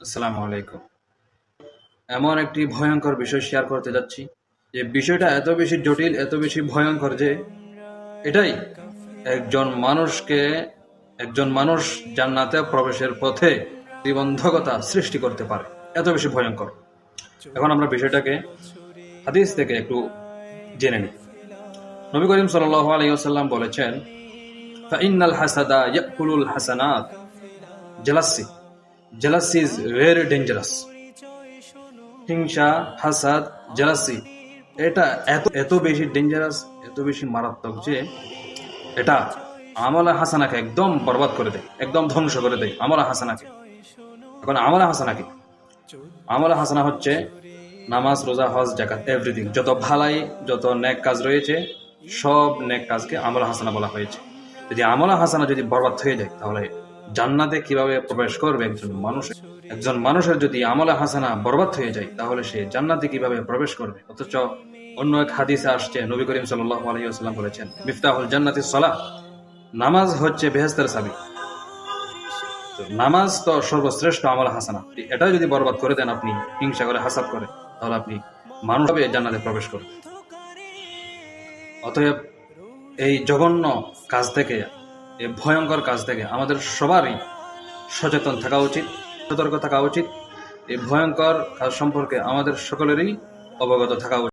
আসসালামু আলাইকুম। এমন একটি ভয়ঙ্কর বিষয় শেয়ার করতে যাচ্ছি যে বিষয়টা এত বেশি জটিল, এত বেশি ভয়ঙ্কর যে এটাই একজন মানুষকে একজন মানুষ জান্নাতে প্রবেশের পথে প্রতিবন্ধকতা সৃষ্টি করতে পারে। এত বেশি ভয়ঙ্কর। এখন আমরা বিষয়টাকে হাদিস থেকে একটু জেনে নিই। নবী করিম সাল্লাল্লাহু আলাইহি ওয়াসাল্লাম বলেছেন, ফাইন্নাল হাসাদা ইয়াকুলুল হাসানাত। Jealousy jealousy is very dangerous. হিংসা, হাসাদ, জেলাসি এটা এত এত বেশি ডেঞ্জারাস, এত বেশি মারাত্মক যে এটা আমলা হাসানাকে একদম বরবাদ করে দেয়, একদম ধ্বংস করে দেয় আমলা হাসানাকে। এখন আমলা হাসানা কি? আমলা হাসানা হচ্ছে নামাজ, রোজা, হজ, যাকাত, এভরিথিং। যত ভালাই, যত নেক কাজ রয়েছে, সব নেক কাজকে আমলা হাসানা বলা হয়েছে। যদি আমলা হাসানা যদি বরবাদ হয়ে যায়, তাহলে জান্নাতে কিভাবে প্রবেশ করবে একজন মানুষের যদি আমলা হাসানা বরবাদ হয়ে যায়, তাহলে সে জান্নাতে কিভাবে প্রবেশ করবে? অথচ অন্য এক হাদিসে আসছে, নবী করিম সাল্লাল্লাহু আলাইহি ওয়াসাল্লাম বলেছেন, মিফতাহুল জান্নাতিস সালাহ। নামাজ হচ্ছে বেহেশতের চাবি। তো নামাজ তো সর্বশ্রেষ্ঠ আমল হাসানা। এটা যদি বরবাদ করে দেন আপনি, হিংসা করে, হাসাদ করে, তাহলে আপনি মানুষ হবে জান্নাতে প্রবেশ করবেন। অতএব এই জঘন্য কাজ থেকে, এই ভয়ঙ্কর কাজ থেকে আমাদের সবারই সচেতন থাকা উচিত, সতর্ক থাকা উচিত। এই ভয়ঙ্কর কাজ সম্পর্কে আমাদের সকলেরই অবগত থাকা উচিত।